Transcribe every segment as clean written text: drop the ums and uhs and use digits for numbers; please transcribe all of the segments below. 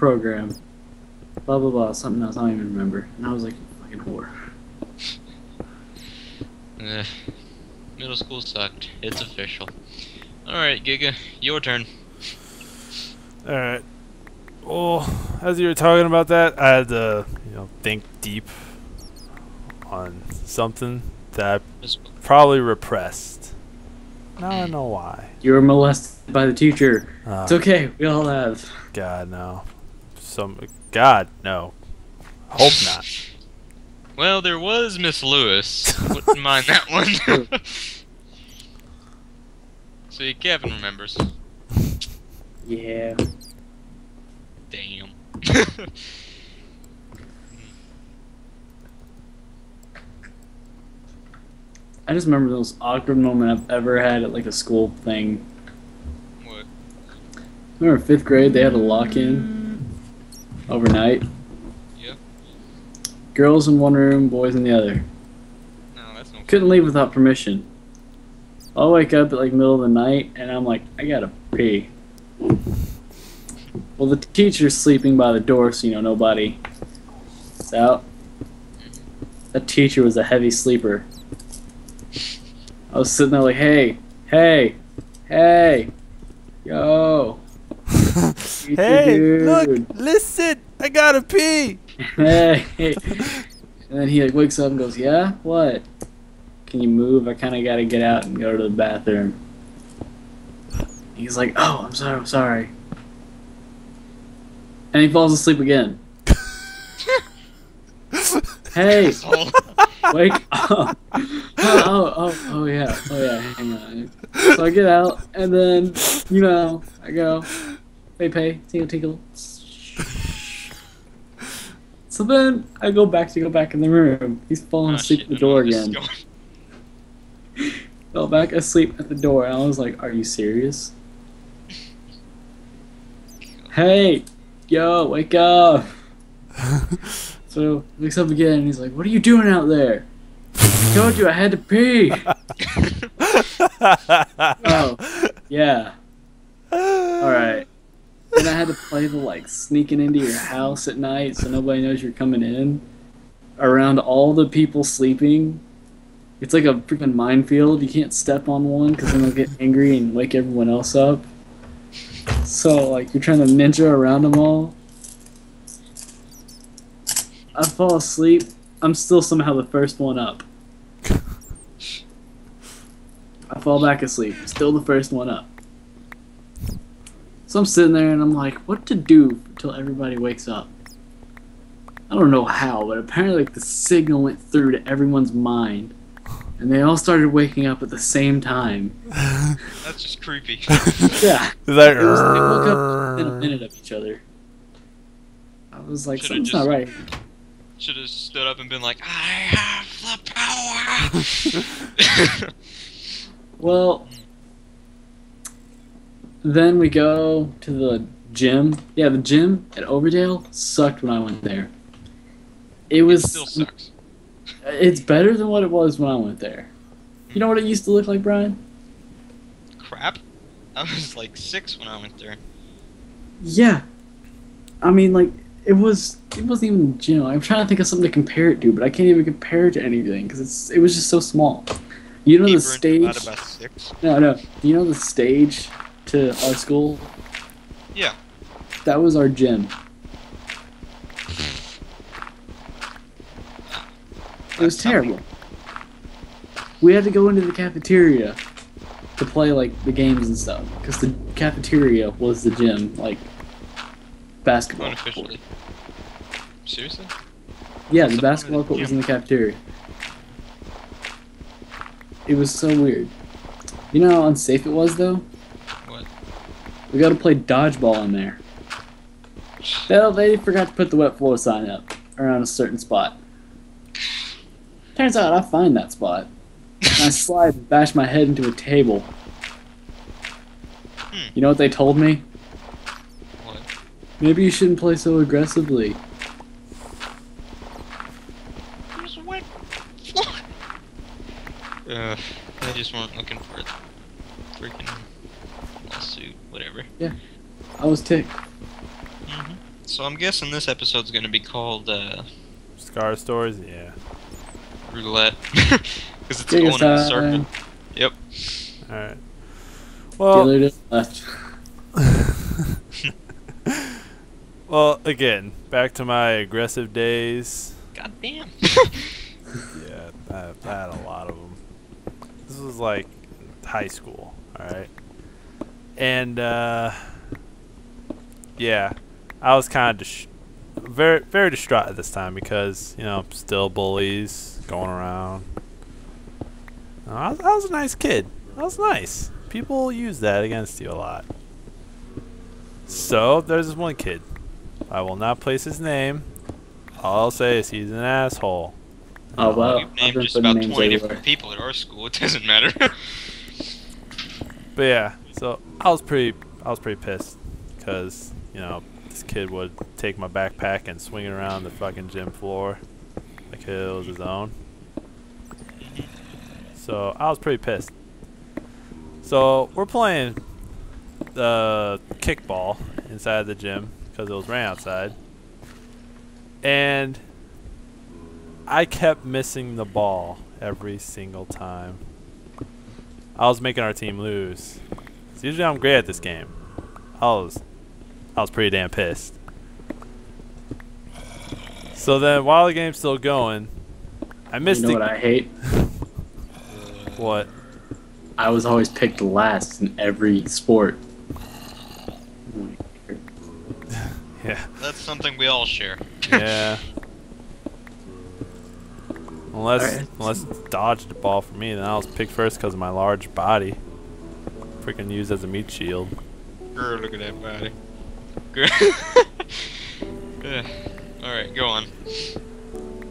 program. Blah blah blah, something else I don't even remember. And I was like, fucking whore. Middle school sucked. It's official. Alright, Giga, your turn. Alright. Well, as you were talking about that, I had to, think deep on something that I probably repressed. Now I know why. You were molested by the teacher. It's okay, we all have. God, no. God, no. Hope not. Well, there was Miss Lewis. Wouldn't mind that one. See, Kevin remembers. Yeah. Damn. I just remember the most awkward moment I've ever had at like a school thing. What? Remember 5th grade, they had a lock-in overnight. Yep. Girls in one room, boys in the other. No, that's no fun. Couldn't leave without permission. I'll wake up at like middle of the night and I'm like, I gotta pee. Well, the teacher's sleeping by the door, so nobody is out. That teacher was a heavy sleeper. I was sitting there like, hey, yo. Hey, look, dude. listen, I gotta pee. Hey. And then he like wakes up and goes, yeah, what? Can you move? I kind of got to get out and go to the bathroom. He's like, oh, I'm sorry. And he falls asleep again. Hey, wake up. Oh yeah, hang on. So I get out, and then, I go, pay, tinkle, tinkle. So then I go back in the room. He's falling asleep at the door again. Fell back asleep at the door, and I was like, are you serious? Hey, yo, wake up. So he wakes up again, and he's like, what are you doing out there? I told you I had to pee. Oh, yeah. Alright. Then I had to play the, sneaking into your house at night so nobody knows you're coming in. Around all the people sleeping. It's like a freaking minefield. You can't step on one because then they'll get angry and wake everyone else up. So, you're trying to ninja around them all. I fall asleep. I'm still somehow the first one up. I fall back asleep. Still the first one up. So I'm sitting there and I'm like, what to do until everybody wakes up? I don't know how, but apparently the signal went through to everyone's mind. And they all started waking up at the same time. That's just creepy. Yeah. They woke up within a minute of each other. I was like, something's not right. Should have stood up and been like, I have the power! Well, then we go to the gym. Yeah, the gym at Overdale sucked when I went there. It still sucks. It's better than what it was when I went there. You know what it used to look like, Brian? Crap. I was like 6 when I went there. Yeah. I mean, it wasn't even, I'm trying to think of something to compare it to, but I can't even compare it to anything because it was just so small. You know the stage? About 6. No. Do you know the stage to our school? Yeah. That was our gym. It was terrible. We had to go into the cafeteria to play the games and stuff because the cafeteria was the gym, basketball. Unofficially. Seriously? Yeah, the basketball court was in the cafeteria. It was so weird. You know how unsafe it was, though? What? We got to play dodgeball in there. They forgot to put the wet floor sign up around a certain spot. Turns out I find that spot. And I slide and bash my head into a table. You know what they told me? What? Maybe you shouldn't play so aggressively. There's a wet floor. They just weren't looking for a freaking lawsuit, whatever. Yeah. I was ticked. So I'm guessing this episode's gonna be called Scar stories, yeah. Roulette, because it's going in a circle. Yep. All right. Well. Dealer to the left. Well, again, back to my aggressive days. God damn. Yeah, I had a lot of them. This was like high school, all right. And yeah, I was kind of very, very distraught at this time because still bullies going around. I was a nice kid. I was nice. People use that against you a lot. So there's this one kid. I will not place his name. All I'll say is he's an asshole. Oh well, We've named just about 20 different people at our school. It doesn't matter. But yeah, so I was pretty pissed because this kid would take my backpack and swing it around the fucking gym floor like it was his own. So I was pretty pissed. So we're playing the kickball inside the gym because it was rain outside, and I kept missing the ball every single time. I was making our team lose. So usually I'm great at this game. I was pretty damn pissed. So then while the game's still going, I missed it. You know what I hate? What? I was always picked last in every sport. Yeah. That's something we all share. Yeah. Unless it's dodged the ball for me, then I was picked first because of my large body. Freaking used as a meat shield. Grr, look at that body. Yeah. Alright, go on.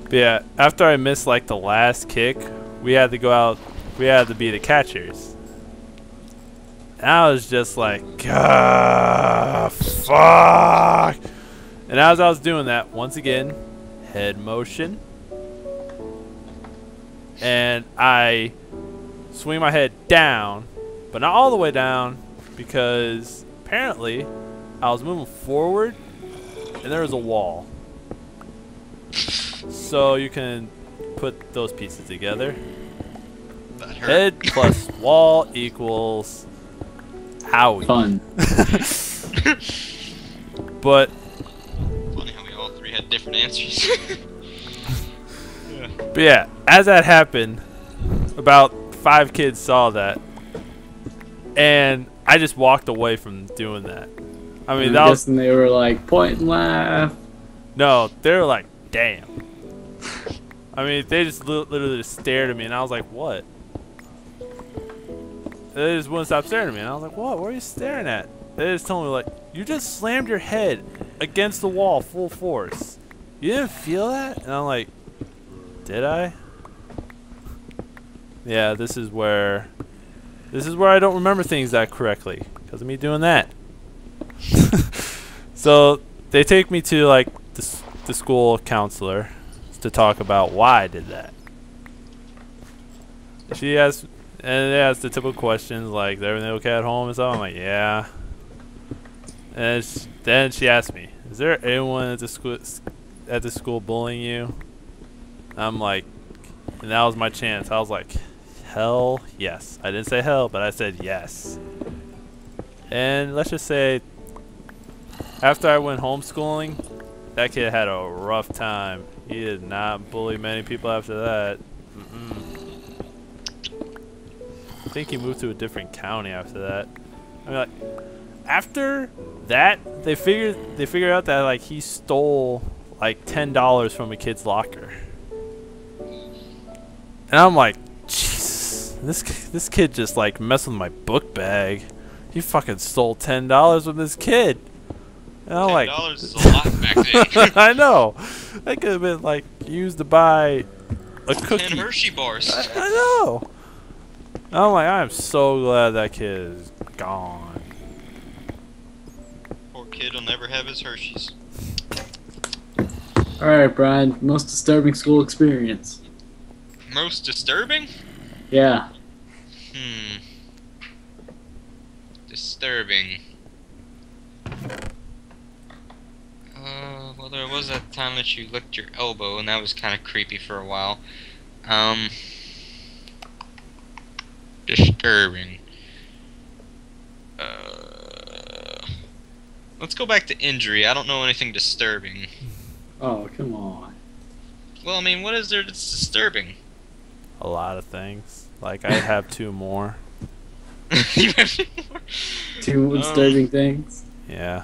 But yeah, after I missed like the last kick, we had to go out. We had to be the catchers. And I was just like, ah, fuck. And as I was doing that, once again, head motion. And I swing my head down, but not all the way down, because apparently I was moving forward and there was a wall. So you can put those pieces together. Head plus wall equals owie. Fun. But Funny how we all three had different answers. But yeah, as that happened, about 5 kids saw that, and I just walked away from doing that. I mean, I'm guessing they were like point and laugh. No, they were like, damn. I mean, they just literally just stared at me, and I was like, what? They just wouldn't stop staring at me, and I was like, what? What are you staring at? They just told me, like, you just slammed your head against the wall full force. You didn't feel that? And I'm like, did I? Yeah, this is where I don't remember things that correctly because of me doing that. So they take me to like the school counselor to talk about why I did that. She asked, and they asked the typical questions like, "Is everything okay at home?" and stuff. I'm like, "Yeah." And then she asked me, "Is there anyone at the school bullying you?" I'm like, and that was my chance. I was like, hell yes. I didn't say hell, but I said yes. And let's just say, after I went homeschooling, that kid had a rough time. He did not bully many people after that. I think he moved to a different county after that. I mean, like, after that, they figured out that like he stole like $10 from a kid's locker. And I'm like, Jesus, this kid just like messed with my book bag. He fucking stole $10 from this kid. And I'm like, $10 is a lot back then. I know. That could have been like used to buy a cookie. 10 Hershey bars. I know. And I'm like, I'm so glad that kid is gone. Poor kid will never have his Hershey's. Alright, Brian, most disturbing school experience. Most disturbing? Yeah. Disturbing. there was that time that you licked your elbow, and that was kind of creepy for a while. Disturbing. Let's go back to injury. I don't know anything disturbing. Oh, come on. Well, I mean, what is there that's disturbing? A lot of things. Like, I have 2 more. You have two more? 2 disturbing things? Yeah.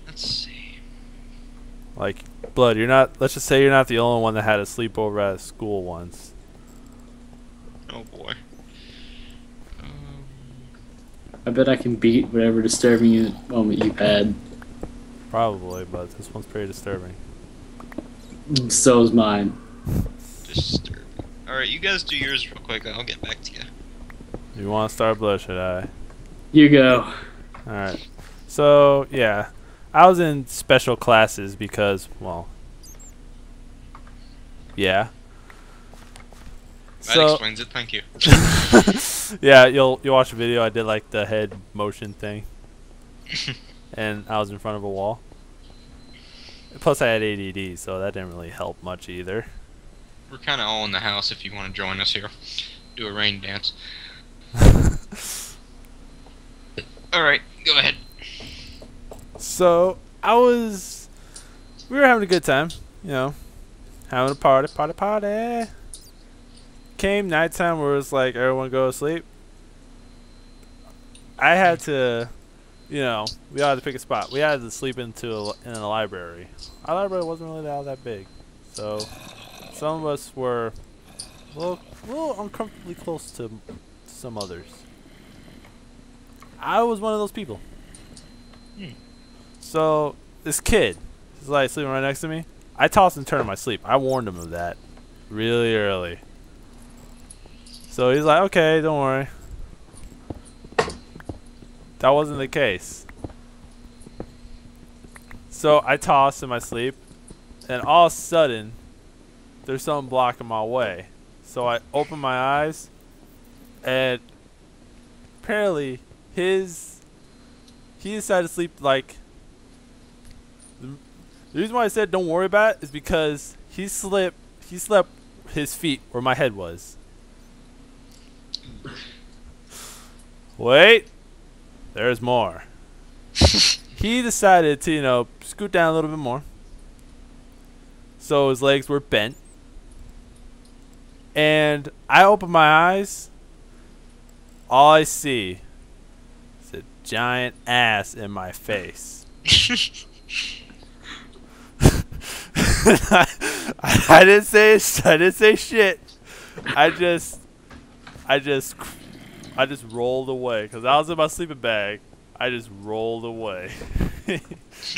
Let's see. Like, Blood, you're not... Let's just say you're not the only one that had a sleepover at school once. Oh, boy. I bet I can beat whatever disturbing moment you've had. Probably, but this one's pretty disturbing. So is mine. Disturbing. Alright, you guys do yours real quick. I'll get back to you. You want to start, Blood, should I? You go. Alright. So, yeah. I was in special classes because, well... Yeah. That explains it, thank you. Yeah, you'll watch a video. I did like the head motion thing. And I was in front of a wall. Plus I had ADD, so that didn't really help much either. We're kind of all in the house if you want to join us here. Do a rain dance. Alright, go ahead. So, we were having a good time, you know, having a party. Came nighttime where it was like, everyone go to sleep. I had to, you know, we had to pick a spot. We had to sleep in a library. Our library wasn't really all that big. So, some of us were a little uncomfortably close to some others. I was one of those people. So, this kid is like sleeping right next to me. I tossed and turned in my sleep. I warned him of that really early. So he's like, okay, don't worry. That wasn't the case. So I tossed in my sleep, and all of a sudden, there's something blocking my way. So I open my eyes, and apparently he decided to sleep like... The reason why I said don't worry about it is because he slept his feet where my head was. Wait, there's more. He decided to, you know, scoot down a little bit more. So his legs were bent. And I open my eyes. All I see is a giant ass in my face. I didn't say shit. I just rolled away because I was in my sleeping bag. I just rolled away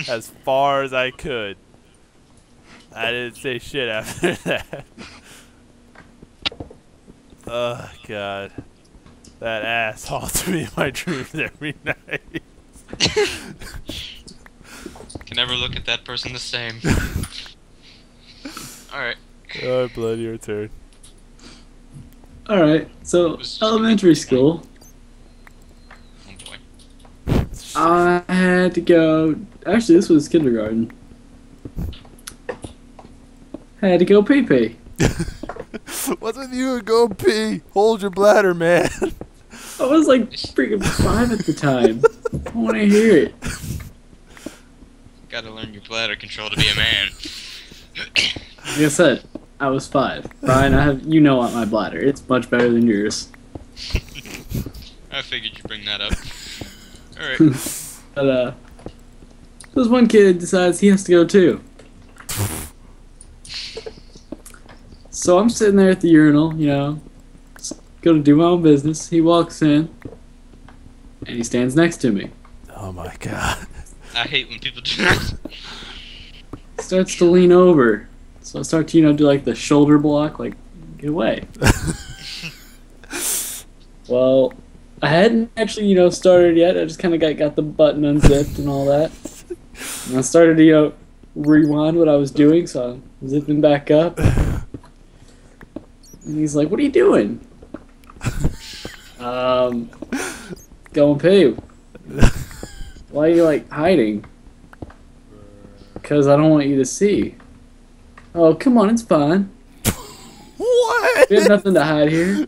as far as I could. I didn't say shit after that. Oh God, that ass haunts me in my dreams every night. Can never look at that person the same. Alright. Oh, Blood, your turn. Alright, so elementary school. Oh boy. I had to go. Actually, this was kindergarten. I had to go pee pee. What's with you and go pee? Hold your bladder, man. I was like freaking 5 at the time. I want to hear it. Gotta learn your bladder control to be a man. Like I said, I was 5. Brian, you know my bladder. It's much better than yours. I figured you'd bring that up. Alright. But, this one kid decides he has to go too. So I'm sitting there at the urinal, you know, gonna do my own business. He walks in, and he stands next to me. Oh my God. I hate when people do that. Starts to lean over. So I start to, you know, do like the shoulder block, like, get away. Well, I hadn't actually, you know, started yet. I just kind of got the button unzipped and all that. And I started to, you know, rewind what I was doing, so I'm zipping back up. And he's like, what are you doing? Going pee. Why are you, like, hiding? Because I don't want you to see. Oh, come on, it's fine. What? We have nothing to hide here.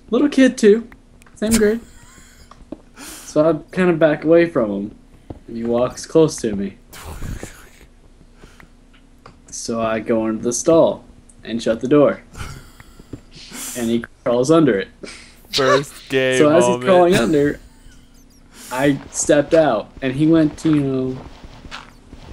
Little kid, too. Same grade. So I kind of back away from him. And he walks close to me. So I go into the stall and shut the door. And he crawls under it. First game So as moment. he's crawling under, I stepped out. And he went to, you know,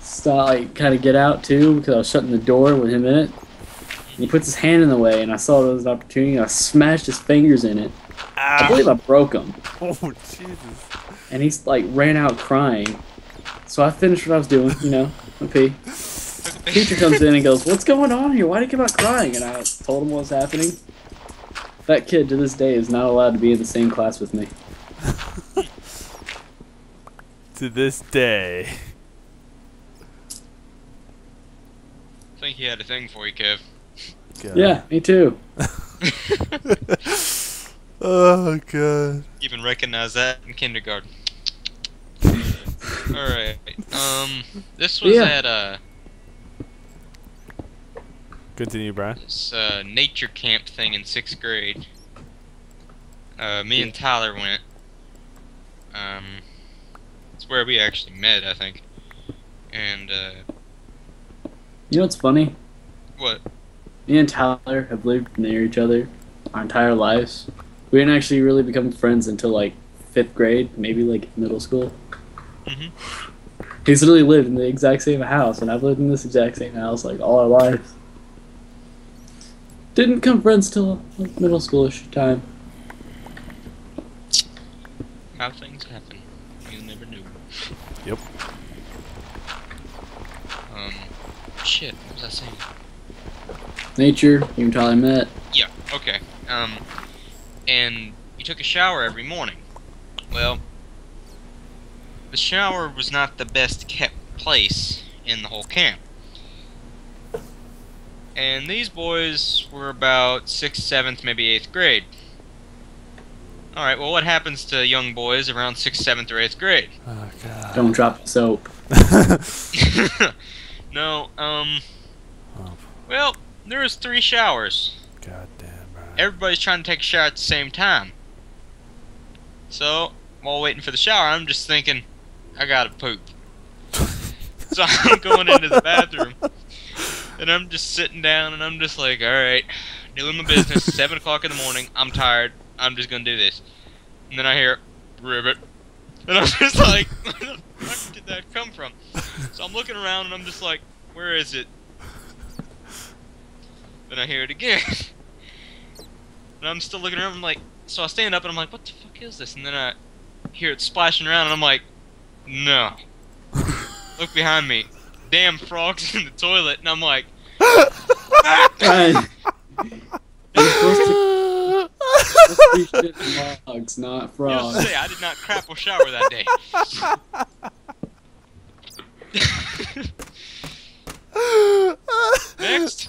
start, like, kind of get out, too, because I was shutting the door with him in it. And he puts his hand in the way, and I saw it as an opportunity. I smashed his fingers in it. I believe I broke him. Oh, Jesus. And he's like ran out crying. So I finished what I was doing, you know, my pee. Teacher comes in and goes, "What's going on here? Why did you come out crying?" And I told him what was happening. That kid to this day is not allowed to be in the same class with me. To this day. I think he had a thing for you, Kev. God. Yeah, me too. Oh, God. Even recognize that in kindergarten. Alright, this was Yeah. at, Continue, Brian. this, nature camp thing in 6th grade. Me and Tyler went. It's where we actually met, I think. And, You know what's funny? what? Me and Tyler have lived near each other our entire lives. We didn't actually really become friends until like 5th grade, maybe like middle school. Mm-hmm. He's literally lived in the exact same house, and I've lived in this exact same house like all our lives. Didn't become friends till like middle schoolish time. How things happen. You never knew. Yep. Shit, what was I saying? Nature, you and Tyler met. Yeah, okay. And you took a shower every morning. Well, the shower was not the best kept place in the whole camp. And these boys were about 6th, 7th, maybe 8th grade. Alright, well, what happens to young boys around 6th, 7th, or 8th grade? Oh, God. Don't drop the soap. No, Oh, well, there was 3 showers. God damn, Brian. Everybody's trying to take a shower at the same time. So, while waiting for the shower, I'm just thinking, I gotta poop. So I'm going into the bathroom, and I'm just sitting down, and I'm just like, alright, doing my business, 7 o'clock in the morning, I'm tired, I'm just gonna do this. And then I hear, ribbit. And I'm just like, where the fuck did that come from? So I'm looking around, and I'm just like, where is it? Then I hear it again. And I'm still looking around, I'm like, so I stand up and I'm like, what the fuck is this? And then I hear it splashing around and I'm like, no. Look behind me. Damn frogs in the toilet. And I'm like, Brian, you're supposed to be shitting logs, not you frogs. say I did not crap or shower that day. Next.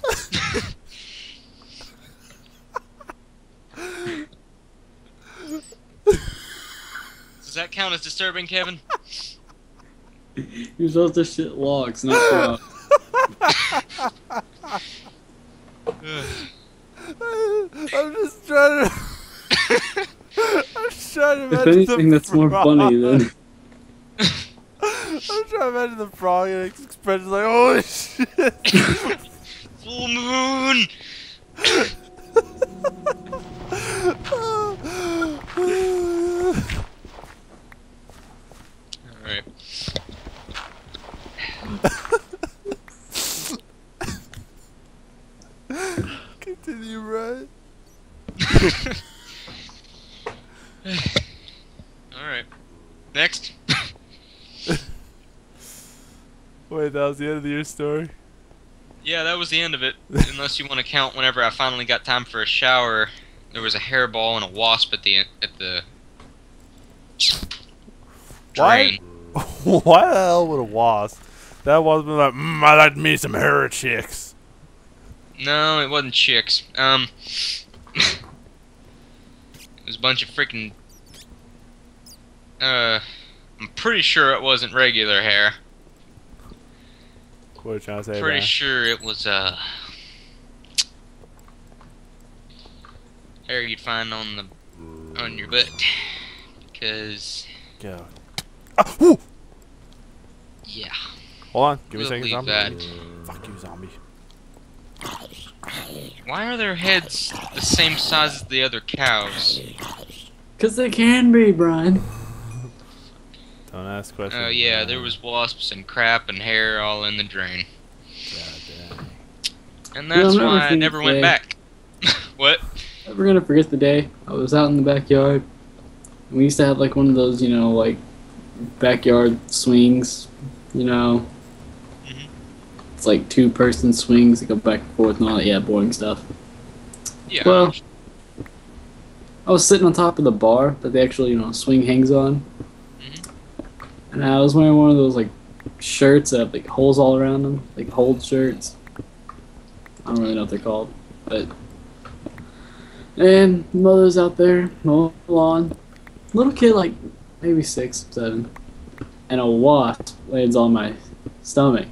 Does that count as disturbing, Kevin? You're supposed to shit logs, not frogs. I'm just trying to. I'm trying to If imagine anything, the that's more frog. funny than. I'm trying to imagine the frog and its expression like, holy shit. Full moon. Alright. Continue, right? Alright. Next. Wait, that was the end of your story? Yeah, that was the end of it. Unless you want to count whenever I finally got time for a shower, there was a hairball and a wasp at the Why? drain. Why the hell would a wasp? That wasp been like, I like me some hairy chicks. No, it wasn't chicks. It was a bunch of freaking. I'm pretty sure it wasn't regular hair. What are you trying to say? Pretty Brian? sure it was hair you'd find on your butt, because Go. Ah, woo! yeah. Hold on. Give me a We'll second, leave zombie. that. Fuck you, zombie. Why are their heads the same size as the other cows? Because they can be, Brian. Don't ask questions. Oh yeah, Brian. there was wasps and crap and hair all in the drain. God damn. And that's I'll never why I forget never the went day. back. What? Never gonna forget the day I was out in the backyard. We used to have like one of those, like backyard swings. Mhm. It's like 2-person swings that go back and forth and all that. Yeah, boring stuff. Yeah. Well, I was sitting on top of the bar that the actual swing hangs on, Mhm. and I was wearing one of those like shirts that have like holes all around them, like hold shirts. I don't really know what they're called, but. And mother's out there mowing the lawn. Little kid, like maybe 6, 7, and a wasp lands on my stomach.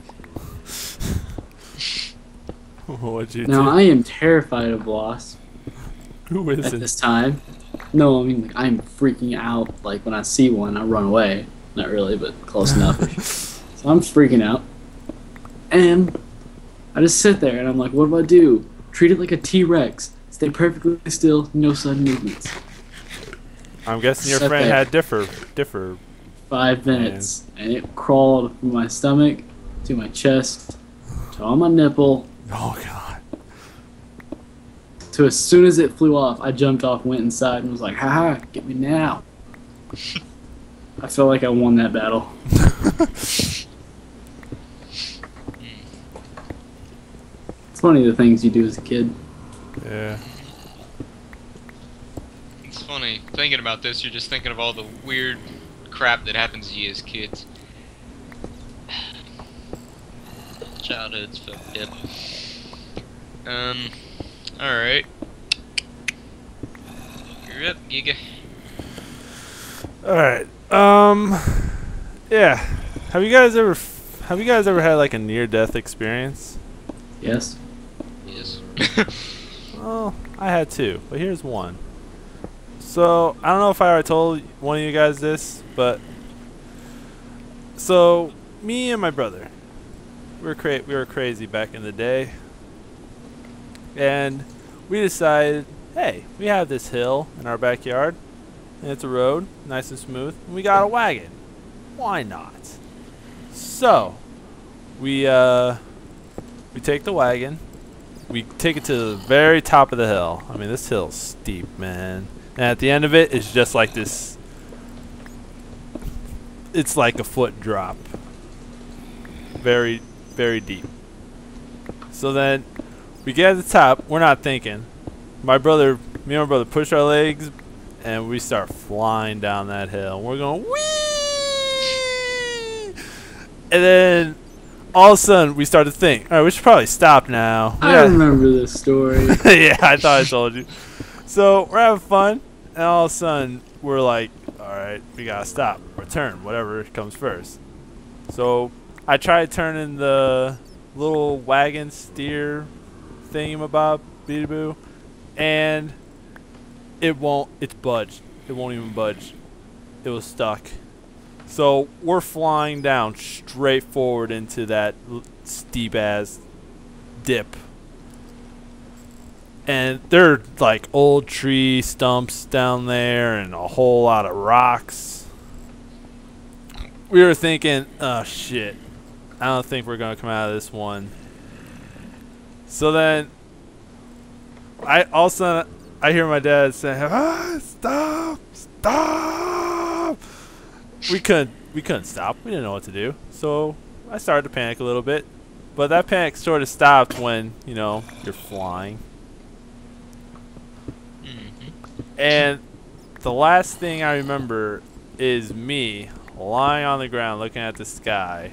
What'd you Now do? I am terrified of wasps Who at isn't? this time. No, I mean like I'm freaking out. Like when I see one, I run away. Not really, but close enough. So I'm freaking out, and I just sit there and I'm like, what do I do? Treat it like a T-Rex. Stay perfectly still, no sudden movements. I'm guessing your Sit friend there. had differ. 5 minutes, and it crawled from my stomach to my chest to on my nipple. Oh god. To as soon as it flew off, I jumped off, went inside, and was like, "Haha, get me now!" I felt like I won that battle. It's funny the things you do as a kid. Yeah. It's funny thinking about this. You're just thinking of all the weird crap that happens to you as kids. Childhood's fucked up. Alright. You're up, Giga. Alright. Yeah. Have you guys ever had like a near-death experience? Yes. Yes. Well, I had 2, but here's one. So, I don't know if I already told one of you guys this, but so me and my brother, we were crazy back in the day, and we decided, hey, we have this hill in our backyard, and it's a road, nice and smooth, and we got a wagon. Why not? So, we take the wagon. We take it to the very top of the hill. I mean, this hill's steep, man. And at the end of it, it's just like this. It's like a foot drop. Very, very deep. So then, we get at the top. We're not thinking. Me and my brother push our legs, and we start flying down that hill. We're going, whee! And then all of a sudden, we start to think, all right, we should probably stop now. I remember this story. Yeah, I thought I told you. So we're having fun, and all of a sudden, we're like, all right, we gotta stop or turn, whatever comes first. So I tried turning the little wagon steer thingamabob, beady-boo, and it's budged. It won't even budge. It was stuck. So we're flying down straight forward into that steep ass dip. And there are like old tree stumps down there and a whole lot of rocks. We were thinking, oh shit, I don't think we're gonna come out of this one. So then all of a sudden I hear my dad saying, stop. We couldn't stop. We didn't know what to do. So I started to panic a little bit. But that panic sort of stopped when, you're flying. And the last thing I remember is me lying on the ground looking at the sky.